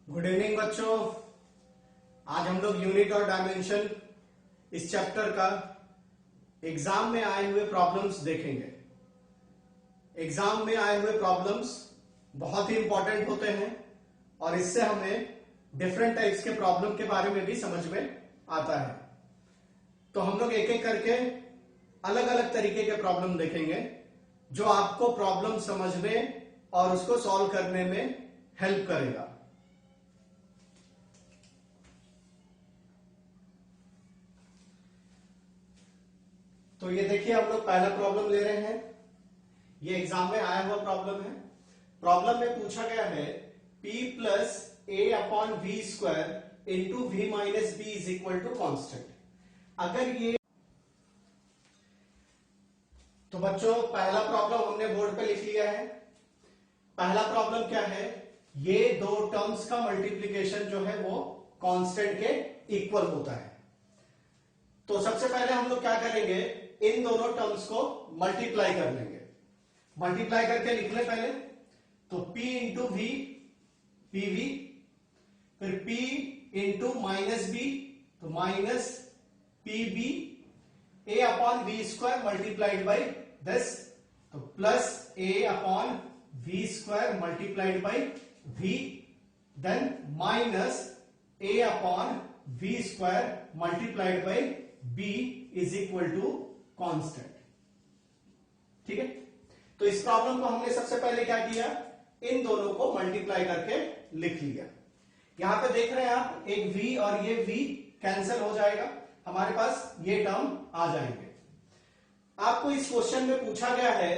Good evening बच्चों। आज हम लोग यूनिट और डायमेंशन इस चैप्टर का एग्जाम में आए हुए प्रॉब्लम्स देखेंगे। एग्जाम में आए हुए प्रॉब्लम्स बहुत ही इंपॉर्टेंट होते हैं और इससे हमें डिफरेंट टाइप्स के प्रॉब्लम के बारे में भी समझ में आता है। तो हम लोग एक एक करके अलग अलग तरीके के प्रॉब्लम देखेंगे जो आपको प्रॉब्लम समझने और उसको सॉल्व करने में हेल्प करेगा। तो ये देखिए, हम लोग पहला प्रॉब्लम ले रहे हैं। ये एग्जाम में आया हुआ प्रॉब्लम है। प्रॉब्लम में पूछा गया है p plus A upon we square into V minus B is equal to constant. अगर ये तो बच्चों पहला प्रॉब्लम हमने बोर्ड पे लिख लिया है। पहला प्रॉब्लम क्या है, ये दो टर्म्स का मल्टीप्लीकेशन जो है वो कांस्टेंट के इक्वल होता है। तो सबसे पहले हम लोग क्या करेंगे, इन दोनों टर्म्स को मल्टीप्लाई कर लेंगे। मल्टीप्लाई करके लिख ले पहले तो p इंटू वी पीवी, फिर p इंटू माइनस बी तो minus pb, a upon we square multiplied by this तो plus a upon we square multiplied by v, then minus a upon we square multiplied by b is equal to constant. ठीक है, तो इस problem को हमने सबसे पहले क्या किया, इन दोनों को मल्टीप्लाई करके लिख लिया। यहां पे देख रहे हैं आप, एक v और ये v कैंसिल हो जाएगा, हमारे पास ये टर्म आ जाएंगे। आपको इस क्वेश्चन में पूछा गया है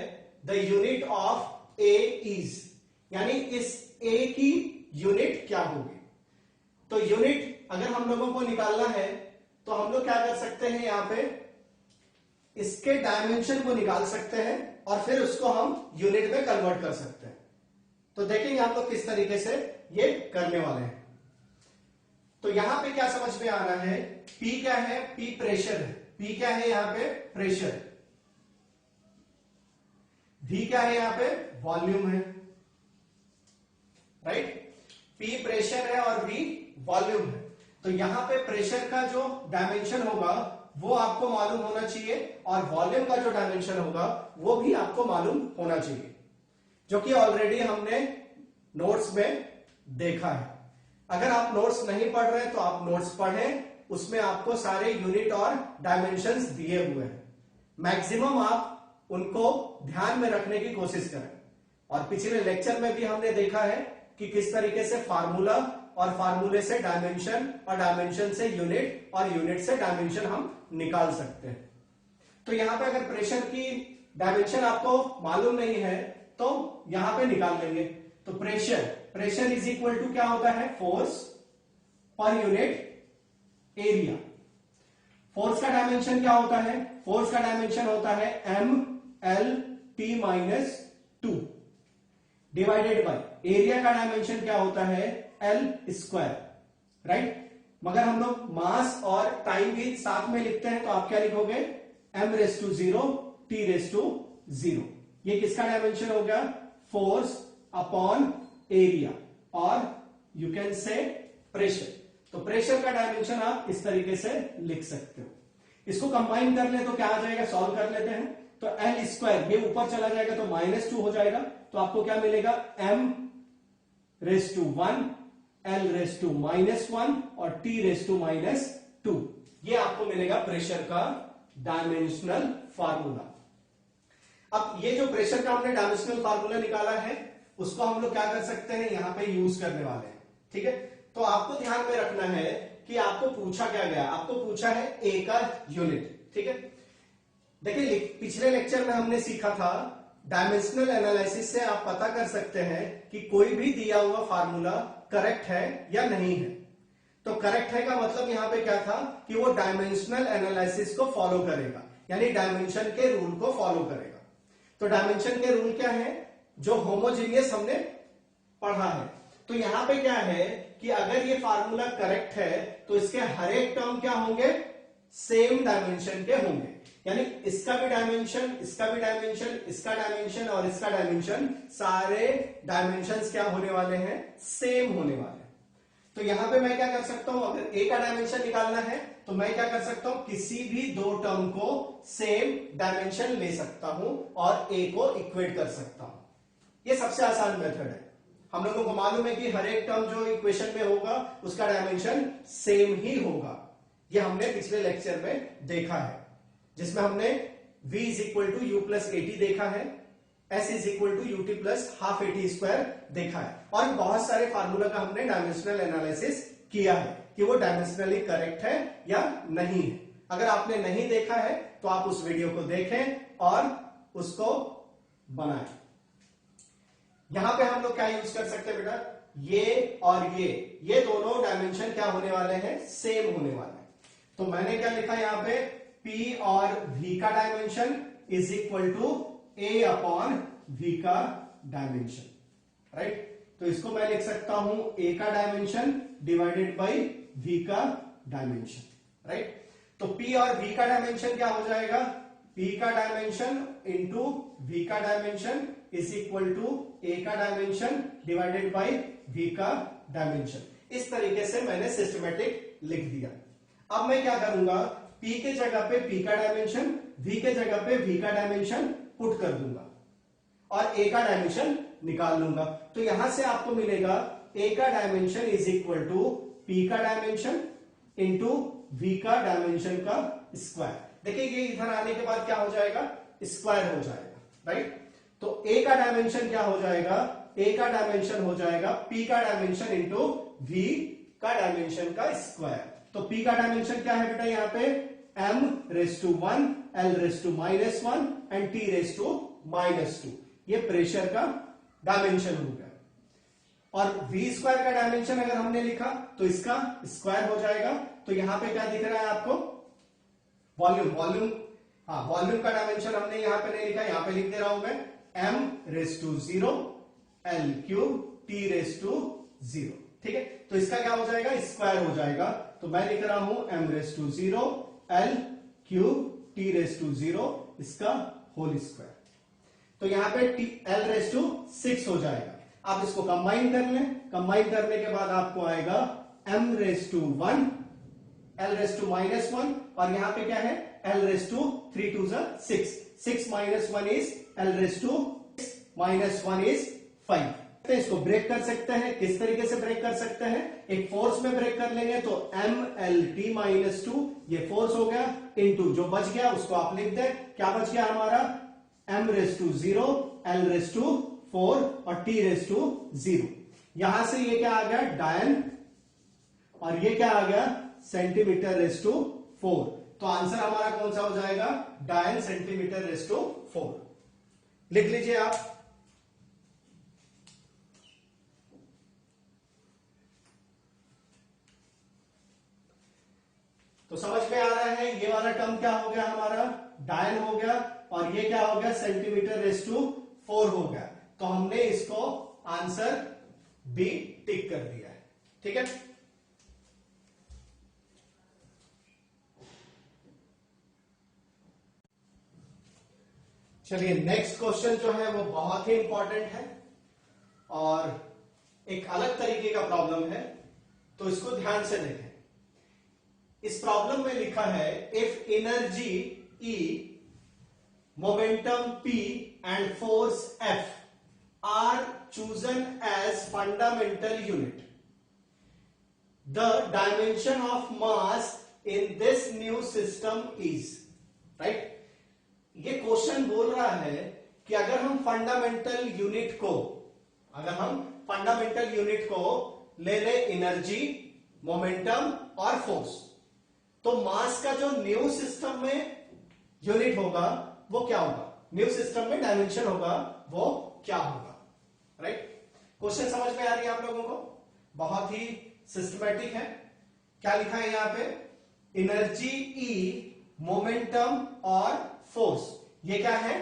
the unit of a is, यानी इस a की यूनिट क्या होगी। तो यूनिट अगर हम लोगों को निकालना है तो हम लोग क्या कर सकते हैं, यहां पे इसके डायमेंशन को निकाल सकते हैं और फिर उसको हम यूनिट में कन्वर्ट कर सकते हैं। तो देखेंगे आप लोग किस तरीके से ये करने वाले हैं। तो यहां पे क्या समझ में आ रहा है, P क्या है, P प्रेशर है। P क्या है यहां पे, प्रेशर। V क्या है यहां पे, वॉल्यूम है। राइट, P प्रेशर है और V वॉल्यूम है। तो यहां पे प्रेशर का जो डायमेंशन होगा वो आपको मालूम होना चाहिए और वॉल्यूम का जो डायमेंशन होगा वो भी आपको मालूम होना चाहिए, जो कि ऑलरेडी हमने नोट्स में देखा है। अगर आप नोट्स नहीं पढ़ रहे तो आप नोट्स पढ़ें, उसमें आपको सारे यूनिट और डायमेंशंस दिए हुए हैं। मैक्सिमम आप उनको ध्यान में रखने की कोशिश करें। और पिछले लेक्चर में भी हमने देखा है कि किस तरीके से फार्मूला और फार्मूले से डायमेंशन और डायमेंशन से यूनिट और यूनिट से डायमेंशन हम निकाल सकते हैं। तो यहां पे अगर प्रेशर की डायमेंशन आपको मालूम नहीं है तो यहां पे निकाल लेंगे। तो प्रेशर इज इक्वल टू क्या होता है, force per unit area. Force का डायमेंशन क्या होता है, फोर्स का डायमेंशन होता है M L T minus 2 divided by area का डायमेंशन क्या होता है, एल स्क्वायर। राइट, मगर हम लोग मास और टाइम भी साथ में लिखते हैं तो आप क्या लिखोगे, M raise to 0 T raise to 0। ये किसका डायमेंशन हो गया, फोर्स अपॉन एरिया, और यू कैन से प्रेशर। तो प्रेशर का डायमेंशन आप इस तरीके से लिख सकते हो। इसको कंबाइन कर ले तो क्या आ जाएगा, सॉल्व कर लेते हैं। तो एल स्क्वायर ये ऊपर चला जाएगा तो -2 हो जाएगा, तो आपको क्या मिलेगा, M raise to 1 L raise to -1 और टी रेस टू -2। ये आपको मिलेगा प्रेशर का डायमेंशनल फार्मूला। अब ये जो प्रेशर का हमने डायमेंशनल फार्मूला निकाला है उसको हम लोग क्या कर सकते हैं, यहां पे यूज करने वाले हैं। ठीक है, तो आपको ध्यान में रखना है कि आपको पूछा क्या गया, आपको पूछा है ए का यूनिट। ठीक है, देखिए पिछले लेक्चर में हमने सीखा था डायमेंशनल एनालिसिस से आप पता कर सकते हैं कि कोई भी दिया हुआ फार्मूला करेक्ट है या नहीं है। तो करेक्ट है का मतलब यहां पे क्या था कि वो डायमेंशनल एनालिसिस को फॉलो करेगा, यानी डायमेंशन के रूल को फॉलो करेगा। तो डायमेंशन के रूल क्या है, जो होमोजीनियस हमने पढ़ा है। तो यहां पे क्या है कि अगर ये फार्मूला करेक्ट है तो इसके हर एक टर्म क्या होंगे, सेम डायमेंशन के होंगे, यानी इसका भी डायमेंशन, इसका भी डायमेंशन, इसका डायमेंशन और इसका डायमेंशन, सारे डायमेंशंस क्या होने वाले हैं, सेम होने वाले हैं। तो यहां पे मैं क्या कर सकता हूं, अगर ए का डायमेंशन निकालना है तो मैं क्या कर सकता हूं, किसी भी दो टर्म को सेम डायमेंशन ले सकता हूं और ए को इक्वेट कर सकता हूं। ये सबसे आसान मेथड है। हम लोगों को मालूम है कि हर एक टर्म जो इक्वेशन में होगा उसका डायमेंशन सेम ही होगा। ये हमने पिछले लेक्चर में देखा है, जिसमें हमने v is equal to u plus a t देखा है, s is equal to u t plus half a t square देखा है, और बहुत सारे फार्मूला का हमने डायमेंशनल एनालिसिस किया है कि वो डायमेंशनली करेक्ट है या नहीं है। अगर आपने नहीं देखा है तो आप उस वीडियो को देखें और उसको बनाएं। यहां पे हम लोग क्या यूज कर सकते हैं बेटा, ये और ये दोनों डायमेंशन क्या होने वाले हैं, सेम होने वाले हैं। तो मैंने क्या लिखा यहां पे, P और V का dimension is equal to A upon V का डायमेंशन, राइट। तो इसको मैं लिख सकता हूं A का डायमेंशन डिवाइडेड बाई V का डायमेंशन, राइट। तो P और V का डायमेंशन क्या हो जाएगा, P का डायमेंशन इंटू V का dimension is equal to A का डायमेंशन डिवाइडेड बाई V का डायमेंशन। इस तरीके से मैंने सिस्टमेटिक लिख दिया। अब मैं क्या करूंगा, P के जगह पे P का डायमेंशन, V के जगह पे V का डायमेंशन पुट कर दूंगा और A का डायमेंशन निकाल लूंगा। तो यहां से आपको मिलेगा A का dimension is equal to P का डायमेंशन इंटू V का डायमेंशन का स्क्वायर। देखिए ये इधर आने के बाद क्या हो जाएगा, स्क्वायर हो जाएगा, राइट। तो A का डायमेंशन क्या हो जाएगा, A का डायमेंशन हो जाएगा P का डायमेंशन इंटू V का डायमेंशन का स्क्वायर। तो P का डायमेंशन क्या है बेटा, यहाँ पे m raise to 1, l raise to minus 1 and t raise to minus 2। ये प्रेशर का डायमेंशन हो गया। और v स्क्वायर का डायमेंशन अगर हमने लिखा तो इसका स्क्वायर हो जाएगा। तो यहां पे क्या दिख रहा है आपको, वॉल्यूम। हाँ, वॉल्यूम का डायमेंशन हमने यहां पे नहीं लिखा, यहां पे लिख दे रहा हूं मैं, m raise to 0 l cube t raise to 0, ठीक है। तो इसका क्या हो जाएगा, स्क्वायर हो जाएगा। तो मैं लिख रहा हूं m raise to 0 l cube t raise to 0 इसका होल स्क्वायर। तो यहां पे l रेस टू 6 हो जाएगा। आप इसको कंबाइन कर लें, कंबाइन करने के बाद आपको आएगा m raise to 1 l raise to minus 1 और यहां पे क्या है l raise to 3 to 6, 6 minus 1 is l raise to minus 1 is 5। तो इसको ब्रेक कर सकते हैं, किस तरीके से ब्रेक कर सकते हैं, एक फोर्स में ब्रेक कर लेंगे। तो m l t माइनस 2 ये फोर्स हो गया, इनटू जो बच गया उसको आप लिख दें, क्या बच गया हमारा, m raise to 0 l raise to 4 और t रेस टू 0। यहां से ये क्या आ गया, डायन, और ये क्या आ गया, सेंटीमीटर रेस टू 4। तो आंसर हमारा कौन सा हो जाएगा, डायन सेंटीमीटर रेस टू 4। लिख लीजिए आप। तो समझ में आ रहा है, ये वाला टर्म क्या हो गया हमारा, डायन हो गया, और ये क्या हो गया, सेंटीमीटर रेस टू 4 हो गया। तो हमने इसको आंसर बी टिक कर दिया है, ठीक है। चलिए नेक्स्ट क्वेश्चन जो है वो बहुत ही इंपॉर्टेंट है और एक अलग तरीके का प्रॉब्लम है, तो इसको ध्यान से देखें। इस प्रॉब्लम में लिखा है, if energy E, momentum P and force F are chosen as fundamental unit, the dimension of mass in this new system is, right। ये क्वेश्चन बोल रहा है कि अगर हम फंडामेंटल यूनिट को ले ले एनर्जी, मोमेंटम और फोर्स, तो मास का जो न्यू सिस्टम में यूनिट होगा वो क्या होगा, न्यू सिस्टम में डायमेंशन होगा वो क्या होगा, राइट। क्वेश्चन समझ में आ रही है आप लोगों को, बहुत ही सिस्टमैटिक है। क्या लिखा है यहां पे, एनर्जी E, मोमेंटम और फोर्स, ये क्या है,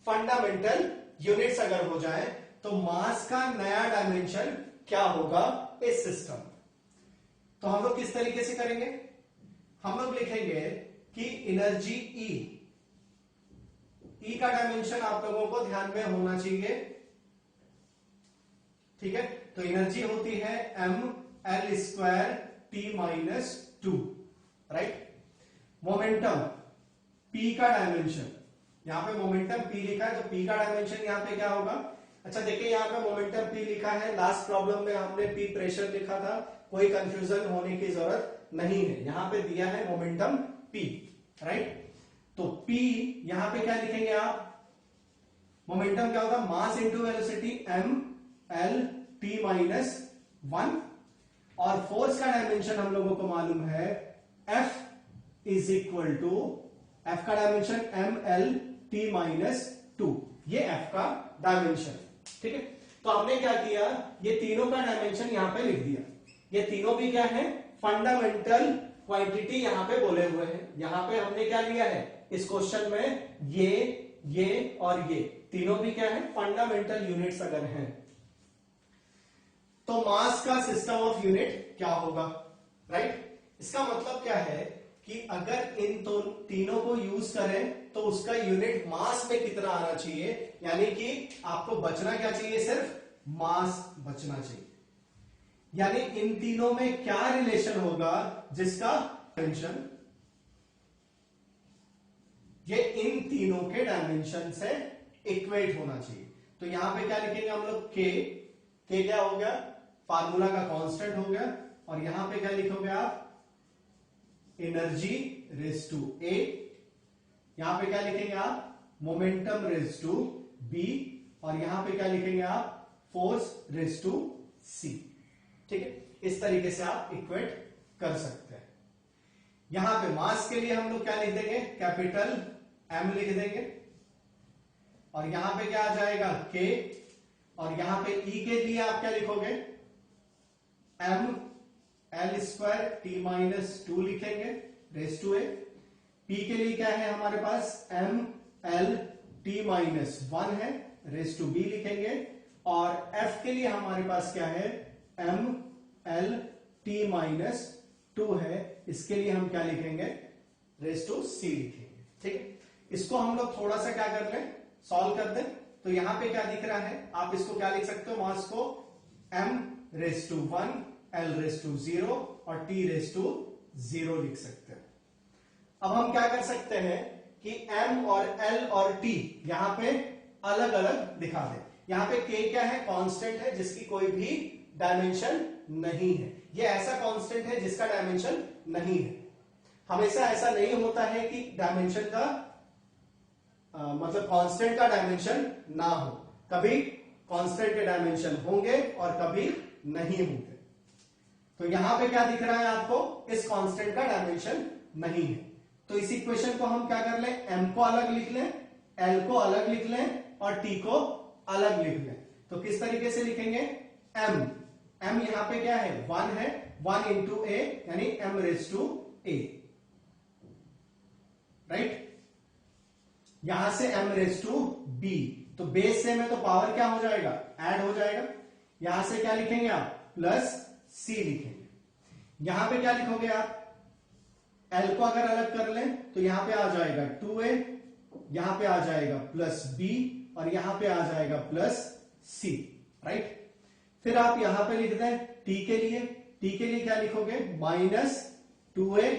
फंडामेंटल यूनिट्स अगर हो जाए तो मास का नया डायमेंशन क्या होगा इस सिस्टम। तो हम लोग किस तरीके से करेंगे, हम लोग लिखेंगे कि एनर्जी E का डायमेंशन आप लोगों को ध्यान में होना चाहिए, ठीक है। तो एनर्जी होती है m L square T minus to, right. Momentum p का डायमेंशन, यहां पे मोमेंटम p लिखा है तो p का डायमेंशन यहां पे क्या होगा? अच्छा देखिए यहां पे मोमेंटम p लिखा है, लास्ट प्रॉब्लम में हमने p प्रेशर लिखा था, कोई कंफ्यूजन होने की जरूरत नहीं है, यहां पे दिया है मोमेंटम p, राइट। तो p यहां पे क्या लिखेंगे आप? मोमेंटम क्या होगा? Mass into velocity m l t minus 1, और फोर्स का डायमेंशन हम लोगों को मालूम है F is equal to, F का dimension m l t minus 2, ये F का डायमेंशन, ठीक है। तो हमने क्या किया, ये तीनों का डायमेंशन यहां पे लिख दिया। ये तीनों भी क्या है? फंडामेंटल क्वांटिटी यहां पे बोले हुए हैं। यहां पे हमने क्या लिया है इस क्वेश्चन में? ये और ये तीनों भी क्या है? फंडामेंटल यूनिट्स अगर हैं तो मास का सिस्टम ऑफ यूनिट क्या होगा, राइट। इसका मतलब क्या है कि अगर इन तो तीनों को यूज करें तो उसका यूनिट मास में कितना आना चाहिए, यानी कि आपको बचना क्या चाहिए? सिर्फ मास बचना चाहिए। यानी इन तीनों में क्या रिलेशन होगा जिसका डायमेंशन, ये इन तीनों के डायमेंशन से इक्वेट होना चाहिए। तो यहां पे क्या लिखेंगे हम लोग? के क्या हो गया? फार्मूला का कांस्टेंट हो गया। और यहां पे क्या लिखोगे आप? Energy raise to a. यहां पे क्या लिखेंगे आप? Momentum raise to b. और यहां पे क्या लिखेंगे आप? फोर्स रेज टू सी, ठीक है। इस तरीके से आप इक्वेट कर सकते हैं। यहां पे मास के लिए हम लोग क्या लिख देंगे? कैपिटल M लिख देंगे। और यहां पे क्या आ जाएगा? K। और यहां पे E के लिए आप क्या लिखोगे? M L square T minus 2 लिखेंगे रेस टू ए। P के लिए क्या है हमारे पास? M L टी माइनस 1 है, रेस टू B लिखेंगे। और F के लिए हमारे पास क्या है? M L टी माइनस 2 है, इसके लिए हम क्या लिखेंगे? रेस टू C लिखेंगे, ठीक है। इसको हम लोग थोड़ा सा क्या कर लें? सॉल्व कर दें। तो यहां पे क्या दिख रहा है? आप इसको क्या लिख सकते हो? मास को m raise to 1, l raise to 0 और t रेस टू 0 लिख सकते हैं। अब हम क्या कर सकते हैं कि m और l और t यहां पे अलग अलग दिखा दें। यहां पे k क्या है? कांस्टेंट है जिसकी कोई भी डायमेंशन नहीं है। ये ऐसा कांस्टेंट है जिसका डायमेंशन नहीं है। हमेशा ऐसा नहीं होता है कि डायमेंशन का मतलब कांस्टेंट का डायमेंशन ना हो, कभी कांस्टेंट के डायमेंशन होंगे और कभी नहीं होंगे। तो यहां पे क्या दिख रहा है आपको? इस कांस्टेंट का डायमेंशन नहीं है। तो इस इक्वेशन को हम क्या कर लें? m को अलग लिख लें, l को अलग लिख लें और t को अलग लिख लें। तो किस तरीके से लिखेंगे? m यहां पे क्या है? 1 है, 1 इंटू a यानी m raise to a, right. यहां से m रेज टू b, तो बेस से में तो पावर क्या हो जाएगा? ऐड हो जाएगा। यहां से क्या लिखेंगे आप? प्लस c लिखेंगे। यहां पे क्या लिखोगे आप? l को अगर अलग कर लें तो यहां पे आ जाएगा 2a, यहां पे आ जाएगा प्लस b और यहां पे आ जाएगा प्लस c, राइट। फिर आप यहां पे लिख दें t के लिए क्या लिखोगे? माइनस 2a,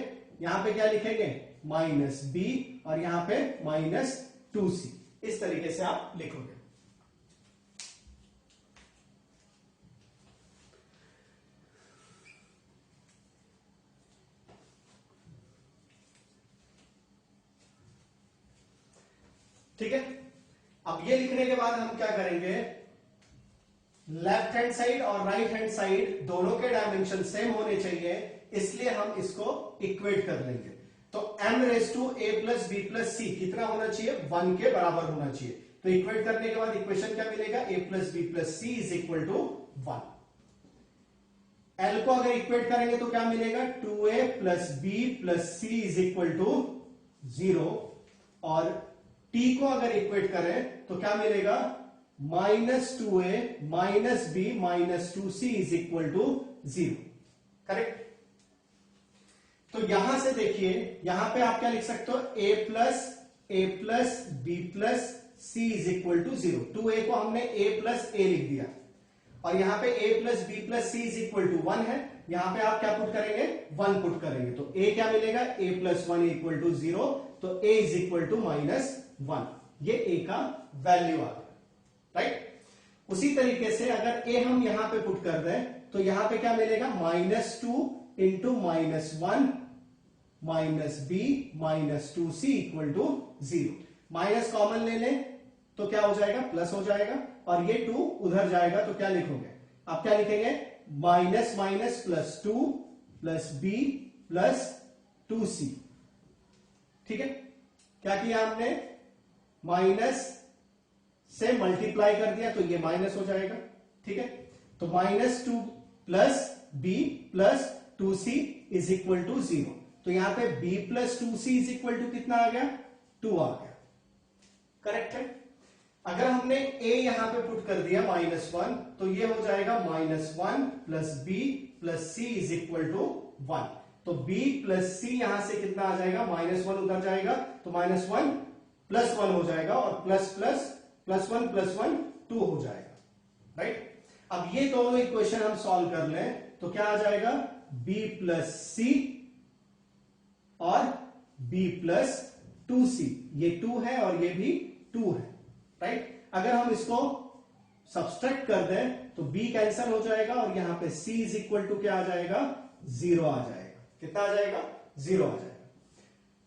यहां पे क्या लिखेंगे? माइनस b और यहां पे माइनस 2c। इस तरीके से आप लिखोगे। ठीक है। अब ये लिखने के बाद हम क्या करेंगे? लेफ्ट हैंड साइड और राइट हैंड साइड दोनों के डायमेंशन सेम होने चाहिए, इसलिए हम इसको इक्वेट कर लेंगे। तो m raise to a plus b plus c कितना होना चाहिए? 1 के बराबर होना चाहिए। तो इक्वेट करने के बाद इक्वेशन क्या मिलेगा? a plus b plus c is equal to 1। l को अगर इक्वेट करेंगे तो क्या मिलेगा? 2a plus b plus c is equal to 0। और t को अगर इक्वेट करें तो क्या मिलेगा? Minus 2a minus b minus 2c is equal to 0, correct. तो यहां से देखिए, यहां पे आप क्या लिख सकते हो? a plus b plus c is equal to 0। 2a को हमने a प्लस ए लिख दिया और यहाँ पे a plus b plus c is equal to 1 है, यहाँ पे आप क्या पुट करेंगे, 1 पुट करेंगे, तो a क्या मिलेगा, a प्लस 1 इक्वल टू 0, तो a इज इक्वल टू -1, ये a का वैल्यू आ गया, राइट। उसी तरीके से अगर a हम यहां पे पुट कर दें तो यहां पे क्या मिलेगा, -2 into -1 minus b minus 2c equal to 0, minus common ले लें तो क्या हो जाएगा, प्लस हो जाएगा, और ये 2 उधर जाएगा तो क्या लिखोगे, आप क्या लिखेंगे, minus minus plus 2 plus b plus 2c, ठीक है। क्या किया हमने, माइनस से मल्टीप्लाई कर दिया तो ये माइनस हो जाएगा, ठीक है। तो -2 plus b plus 2c is equal to 0, तो यहां पे b plus 2c is equal to कितना आ गया, 2 आ गया, करेक्ट है। अगर हमने a यहां पे पुट कर दिया -1 तो ये हो जाएगा -1 plus b plus c is equal to 1, तो b प्लस c यहां से कितना आ जाएगा, -1 उधर जाएगा तो -1 प्लस 1 हो जाएगा, और प्लस प्लस प्लस 1 2 हो जाएगा, राइट। अब ये दोनों इक्वेशन हम सॉल्व कर लें तो क्या आ जाएगा, b प्लस c और b प्लस 2c, ये 2 है और ये भी 2 है, राइट। अगर हम इसको सब्सट्रैक्ट कर दें तो b कैंसिल हो जाएगा और यहां पे c इज इक्वल टू क्या आ जाएगा, 0 आ जाएगा, कितना आ जाएगा, 0 आ जाएगा।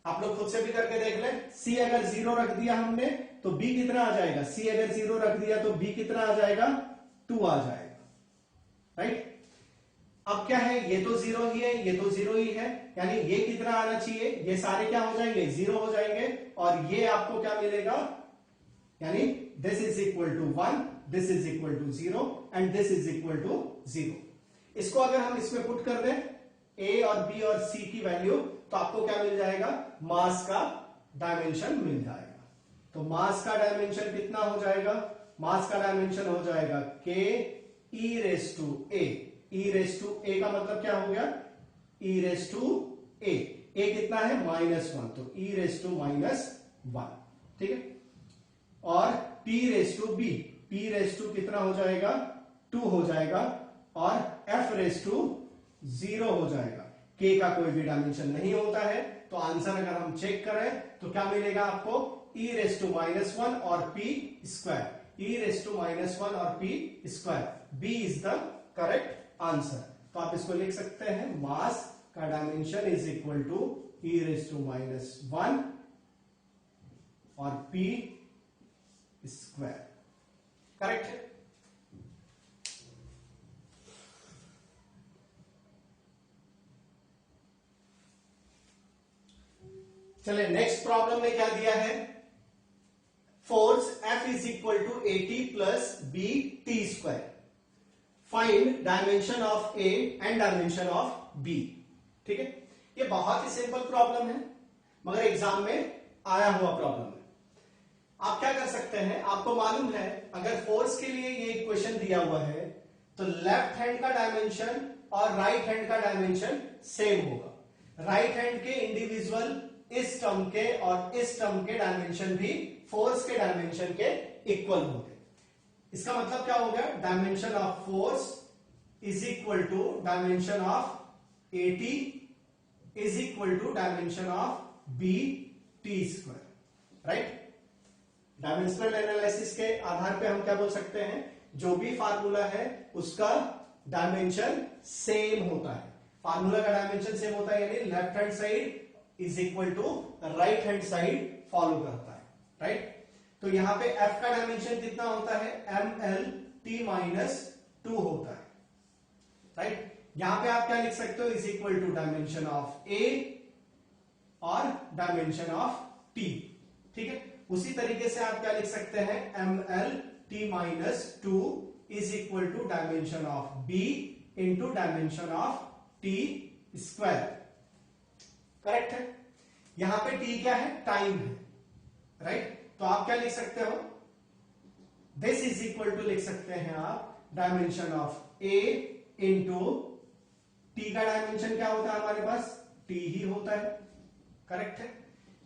आप लोग खुद से भी करके देख लें, c अगर 0 रख दिया हमने तो b कितना आ जाएगा, c अगर 0 रख दिया तो b कितना आ जाएगा, 2 आ जाएगा, राइट। अब क्या है, ये तो 0 ही है, ये तो 0 ही है, यानी ये कितना आना चाहिए, ये सारे क्या हो जाएंगे, 0 हो जाएंगे, और ये आपको क्या मिलेगा, यानी this is equal to 1, this is equal to 0 and this is equal to 0। इसको अगर हम इसमें पुट कर दें a और b और c की वैल्यू, तो आपको क्या मिल जाएगा, मास का डायमेंशन मिल जाएगा। तो मास का डायमेंशन कितना हो जाएगा, मास का डायमेंशन हो जाएगा k e raise to a, e raise to a का मतलब क्या हो गया, e raise to a, a कितना है, -1, तो e रेस टू -1, ठीक है। और p raise to b, p raise to कितना हो जाएगा, 2 हो जाएगा, और f रेस टू 0 हो जाएगा। k का कोई भी डायमेंशन नहीं होता है, तो आंसर अगर हम चेक करें तो क्या मिलेगा आपको, e रेस टू -1 और p square, e raise to -1 और p square, b is the correct answer. तो आप इसको लिख सकते हैं, मास का dimension is equal to e raise to -1 और p स्क्वायर, करेक्ट है। चलिए नेक्स्ट प्रॉब्लम में क्या दिया है, force F is equal to 80 plus b t square, find dimension of A and dimension of B, ठीक है। ये बहुत ही सिंपल प्रॉब्लम है, मगर एग्जाम में आया हुआ प्रॉब्लम है। आप क्या कर सकते हैं, आपको मालूम है अगर फोर्स के लिए ये इक्वेशन दिया हुआ है तो लेफ्ट हैंड का डायमेंशन और राइट हैंड का डायमेंशन सेम होगा। राइट हैंड के इंडिविजुअल इस टर्म के और इस टर्म के डायमेंशन भी फोर्स के डायमेंशन के इक्वल होंगे। इसका मतलब क्या हो गया, dimension of force is equal to dimension of 80 is equal to dimension of b t square, right. Dimensional analysis के आधार पे हम क्या बोल सकते हैं, जो भी फार्मूला है उसका डायमेंशन सेम होता है। फार्मूला का डायमेंशन सेम होता है, यानी left hand side is equal to right hand side follow करता है, राइट। तो यहां पे F का डायमेंशन कितना होता है, ML-T-2 होता है, राइट। यहां पे आप क्या लिख सकते हो, is equal to dimension of A और डायमेंशन ऑफ T, ठीक है। उसी तरीके से आप क्या लिख सकते हैं, ML-T-2 is equal to dimension of B into dimension of T square, correct है। यहां पे T क्या है, टाइम है, राइट। तो आप क्या लिख सकते हो, दिस इज इक्वल टू लिख सकते हैं आप dimension of A into T का डायमेंशन क्या होता है हमारे पास, T ही होता है, करेक्ट है।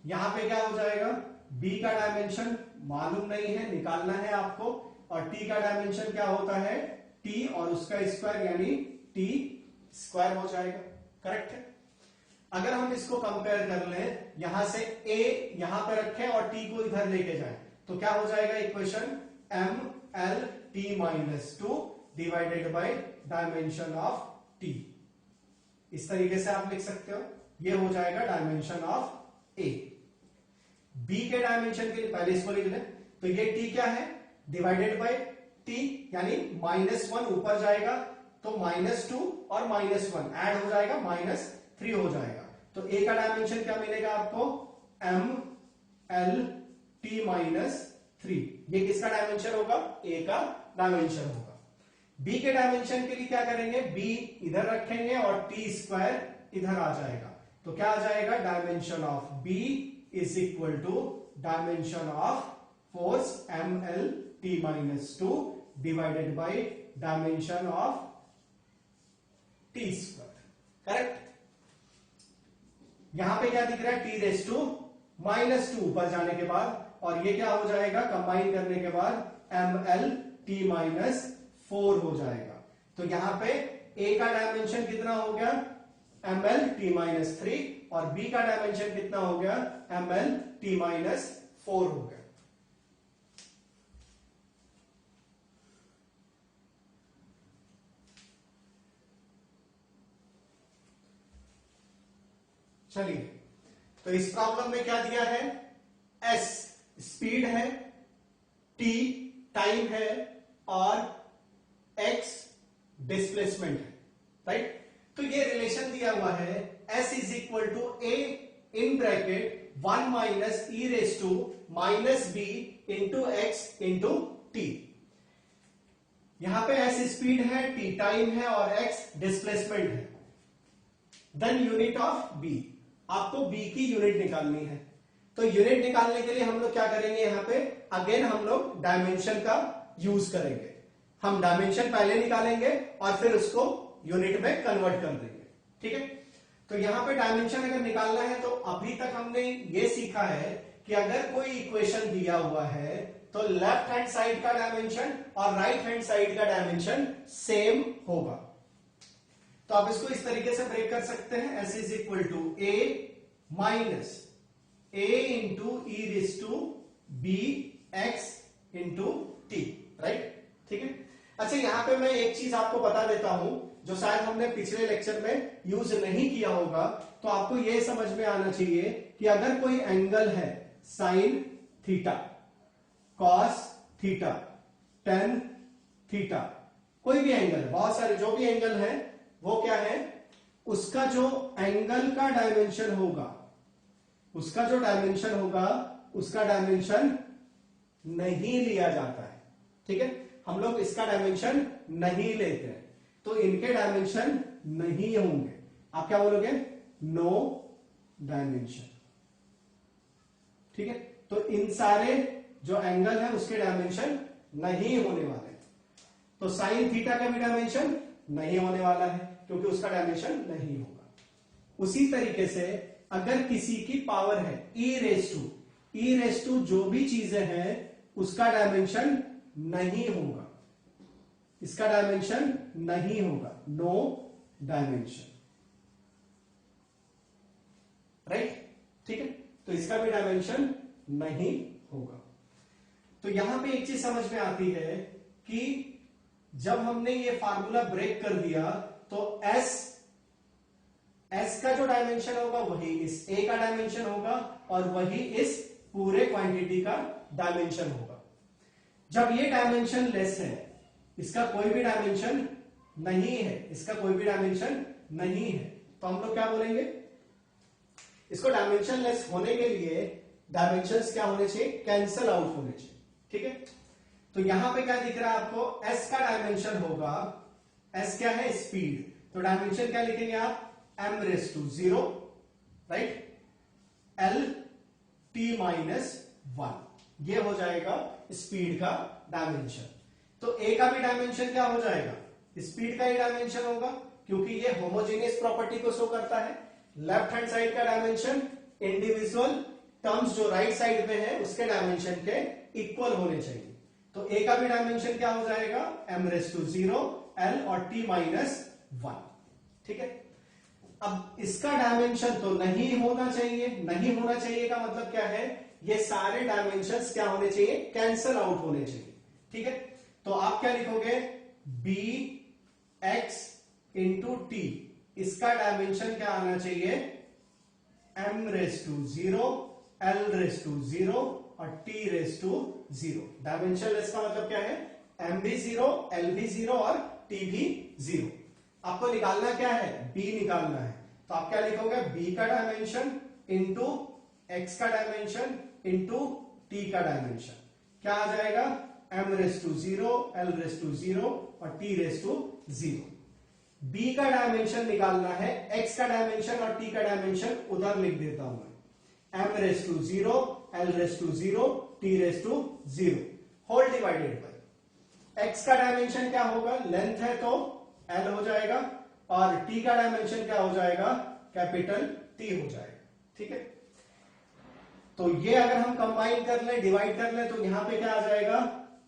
यहां पे क्या हो जाएगा, B का डायमेंशन मालूम नहीं है, निकालना है आपको, और T का डायमेंशन क्या होता है, टी और उसका स्क्वायर यानी टी स्क्वायर हो जाएगा। करेक्ट है। अगर हम इसको कंपेयर कर लें, यहां से a यहां पे रखें और t को इधर लेके जाएं, तो क्या हो जाएगा equation, M L T minus two divided by dimension of t। इस तरीके से आप लिख सकते हो, ये हो जाएगा डायमेंशन ऑफ a। b के डायमेंशन के लिए पहले इसको लिख लें, तो ये t क्या है, डिवाइडेड बाई t यानी -1 ऊपर जाएगा तो -2 और -1 ऐड हो जाएगा, -3 हो जाएगा। तो a का डायमेंशन क्या मिलेगा आपको, m l t माइनस 3। ये किसका डायमेंशन होगा, a का डायमेंशन होगा। b के डायमेंशन के लिए क्या करेंगे, b इधर रखेंगे और t स्क्वायर इधर आ जाएगा, तो क्या आ जाएगा, dimension of b is equal to dimension of force M L T minus 2 divided by dimension of T square. Correct. यहां पे क्या दिख रहा है, टी रेस टू -2 ऊपर जाने के बाद, और ये क्या हो जाएगा, कंबाइन करने के बाद एम एल टी माइनस 4 हो जाएगा। तो यहां पे a का डायमेंशन कितना हो गया, एम एल टी माइनस 3, और b का डायमेंशन कितना हो गया, एम एल टी माइनस 4 हो गया। चलिए, तो इस प्रॉब्लम में क्या दिया है, s स्पीड है, t टाइम है, और x डिस्प्लेसमेंट है। राइट। तो ये रिलेशन दिया हुआ है, s is equal to a in bracket 1 minus e raise to minus b into x into t. यहां पे s स्पीड है, t टाइम है और x डिस्प्लेसमेंट है। देन यूनिट ऑफ b, आपको b की यूनिट निकालनी है। तो यूनिट निकालने के लिए हम लोग क्या करेंगे, यहां पे अगेन हम लोग डायमेंशन का यूज करेंगे। हम डायमेंशन पहले निकालेंगे और फिर उसको यूनिट में कन्वर्ट कर देंगे। ठीक है। तो यहां पे डायमेंशन अगर निकालना है, तो अभी तक हमने ये सीखा है कि अगर कोई इक्वेशन दिया हुआ है तो लेफ्ट हैंड साइड का डायमेंशन और राइट हैंड साइड का डायमेंशन सेम होगा। तो आप इसको इस तरीके से ब्रेक कर सकते हैं, s is equal to a minus a into e raise to b x into t. Right. ठीक है। अच्छा, यहां पे मैं एक चीज आपको बता देता हूं जो शायद हमने पिछले लेक्चर में यूज नहीं किया होगा। तो आपको यह समझ में आना चाहिए कि अगर कोई एंगल है sine theta, cos theta, tan theta, कोई भी एंगल है, बहुत सारे जो भी एंगल है, वो क्या है, उसका जो एंगल का डायमेंशन होगा, उसका जो डायमेंशन होगा, उसका डायमेंशन नहीं लिया जाता है। ठीक है। हम लोग इसका डायमेंशन नहीं लेते हैं, तो इनके डायमेंशन नहीं होंगे। आप क्या बोलोगे, नो डायमेंशन। ठीक है। तो इन सारे जो एंगल है उसके डायमेंशन नहीं होने वाले। तो साइन थीटा का भी डायमेंशन नहीं होने वाला है क्योंकि उसका डायमेंशन नहीं होगा। उसी तरीके से अगर किसी की पावर है ई रेस टू जो भी चीजें हैं उसका डायमेंशन नहीं होगा, इसका डायमेंशन नहीं होगा, नो डायमेंशन। राइट। ठीक है। तो इसका भी डायमेंशन नहीं होगा। तो यहां पे एक चीज समझ में आती है कि जब हमने ये फार्मूला ब्रेक कर दिया तो s का जो डायमेंशन होगा वही इस a का डायमेंशन होगा और वही इस पूरे क्वांटिटी का डायमेंशन होगा। जब ये डायमेंशन लेस है, इसका कोई भी डायमेंशन नहीं है, इसका कोई भी डायमेंशन नहीं है, तो हम लोग क्या बोलेंगे, इसको डायमेंशन लेस होने के लिए डायमेंशंस क्या होने चाहिए, कैंसल आउट होने चाहिए। ठीक है। तो यहां पे क्या दिख रहा है आपको, s का डायमेंशन होगा, s क्या है, स्पीड, तो डायमेंशन क्या लिखेंगे आप, m raise to 0, right, l t minus 1, ये हो जाएगा स्पीड का डायमेंशन। तो a का भी डायमेंशन क्या हो जाएगा, स्पीड का ही डायमेंशन होगा क्योंकि ये होमोजेनियस प्रॉपर्टी को शो करता है। लेफ्ट हैंड साइड का डायमेंशन इंडिविजुअल टर्म्स जो राइट साइड में है उसके डायमेंशन के इक्वल होने चाहिए। तो ए का भी डायमेंशन क्या हो जाएगा, m⁻0 l और t माइनस 1। ठीक है, अब इसका डायमेंशन तो नहीं होना चाहिए। नहीं होना चाहिए का मतलब क्या है, ये सारे डायमेंशंस क्या होने चाहिए, कैंसल आउट होने चाहिए। ठीक है, तो आप क्या लिखोगे, बी एक्स इंटू टी, इसका डायमेंशन क्या आना चाहिए, m⁻0 l⁻0 और t⁻0। डायमेंशन इसका मतलब क्या है, m भी 0 l भी 0 और t भी 0। आपको निकालना क्या है, b निकालना है। तो आप क्या लिखोगे, b का डायमेंशन इंटू x का डायमेंशन इंटू t का डायमेंशन क्या आ जाएगा, m⁻0 l⁻0 और t⁻0। b का डायमेंशन निकालना है, x का डायमेंशन और t का डायमेंशन उधर लिख देता हूं मैं, m⁻0 l⁻0 t⁻0 whole divided by x का डायमेंशन क्या होगा, लेंथ है तो l हो जाएगा और t का डायमेंशन क्या हो जाएगा, कैपिटल T हो जाएगा। ठीक है, तो ये अगर हम कंबाइन कर ले, डिवाइड कर ले, तो यहां पे क्या आ जाएगा,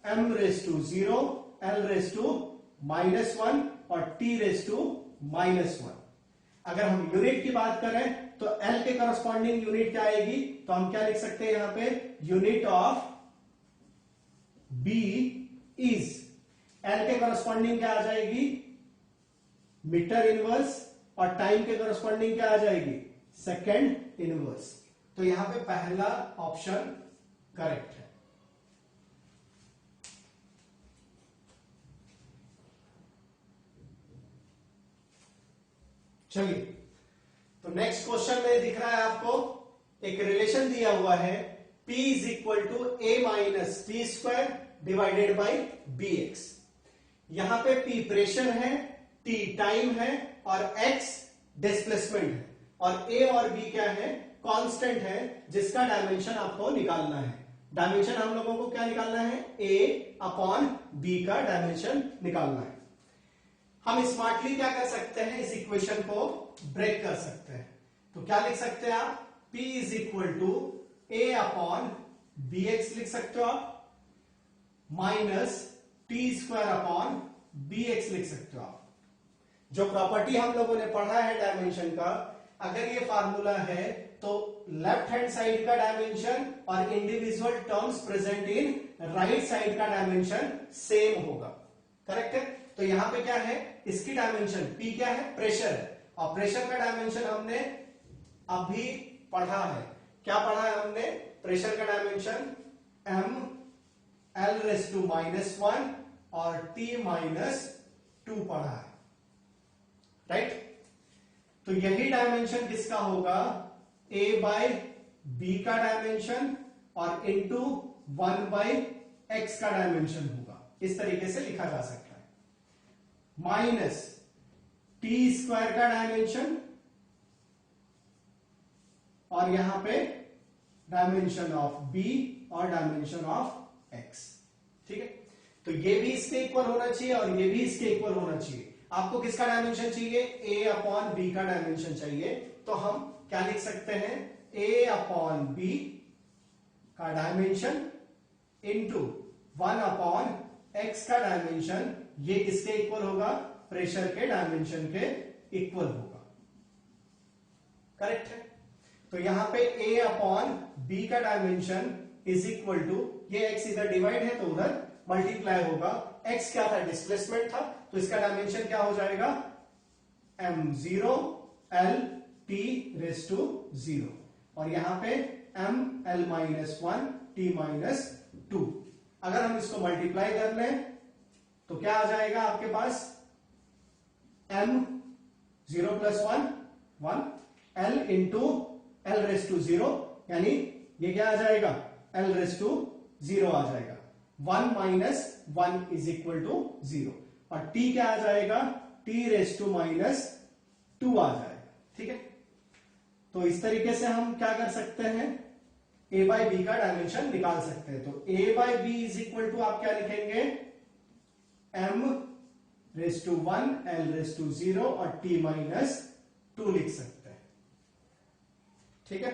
m⁻0 l⁻−1 और t⁻−1। अगर हम यूनिट की बात करें तो l के करस्पॉन्डिंग यूनिट क्या आएगी, तो हम क्या लिख सकते हैं यहां पे, unit of b is, l के करस्पॉन्डिंग क्या आ जाएगी, मीटर इनवर्स, और टाइम के करस्पॉन्डिंग क्या आ जाएगी, सेकेंड इनवर्स। तो यहां पे पहला ऑप्शन करेक्ट है। चलिए, तो नेक्स्ट क्वेश्चन में दिख रहा है आपको, एक रिलेशन दिया हुआ है, P is equal to a minus t square divided by b x. यहां पे P प्रेशर है, T टाइम है और x डिस्प्लेसमेंट है, और A और B क्या है, कांस्टेंट है, जिसका डायमेंशन आपको निकालना है। डायमेंशन हम लोगों को क्या निकालना है, A अपॉन B का डायमेंशन निकालना है। हम स्मार्टली क्या कर सकते हैं, इस इक्वेशन को ब्रेक कर सकते हैं। तो क्या लिख सकते हैं आप, P is equal to A upon b x लिख सकते हो आप, minus t square upon b x लिख सकते हो आप। जो प्रॉपर्टी हम लोगों ने पढ़ा है डायमेंशन का, अगर ये फार्मूला है तो लेफ्ट हैंड साइड का डायमेंशन और individual terms present in right side का डायमेंशन सेम होगा। करेक्ट है, तो यहां पे क्या है, इसकी डायमेंशन P क्या है, प्रेशर है, और प्रेशर का डायमेंशन हमने अभी पढ़ा है। क्या पढ़ा है हमने, प्रेशर का डायमेंशन m l⁻⁻1 और t⁻2 पढ़ा है, राइट। तो यही डायमेंशन किसका होगा, a बाय बी का डायमेंशन और इंटू 1 बाय एक्स का डायमेंशन होगा। इस तरीके से लिखा जा सकता है, माइनस टी स्क्वायर का डायमेंशन और यहां पे डायमेंशन ऑफ b और डायमेंशन ऑफ x। ठीक है, तो ये भी इसके इक्वल होना चाहिए और ये भी इसके इक्वल होना चाहिए। आपको किसका डायमेंशन चाहिए, a अपॉन b का डायमेंशन चाहिए, तो हम क्या लिख सकते हैं, a अपॉन b का डायमेंशन इंटू 1 अपॉन x का डायमेंशन, ये किसके इक्वल होगा, प्रेशर के डायमेंशन के इक्वल होगा। करेक्ट है, तो यहां पे a अपॉन b का डायमेंशन इज इक्वल टू, ये x इधर डिवाइड है तो उधर मल्टीप्लाई होगा, x क्या था, डिस्प्लेसमेंट था, तो इसका डायमेंशन क्या हो जाएगा, m0 l t⁻0 और यहां पे m l-1 t-2। अगर हम इसको मल्टीप्लाई कर लें तो क्या आ जाएगा आपके पास, m 0 + 1 1 l इंटू l⁻0, यानी ये क्या आ जाएगा, l⁻0 आ जाएगा, 1 माइनस 1 इज इक्वल टू 0, और t क्या आ जाएगा, t⁻2 आ जाएगा। ठीक है, तो इस तरीके से हम क्या कर सकते हैं, a बाई बी का डायमेंशन निकाल सकते हैं। तो a by b is equal to आप क्या लिखेंगे, m⁻1 l⁻0 और t-2 लिख सकते हैं। ठीक है,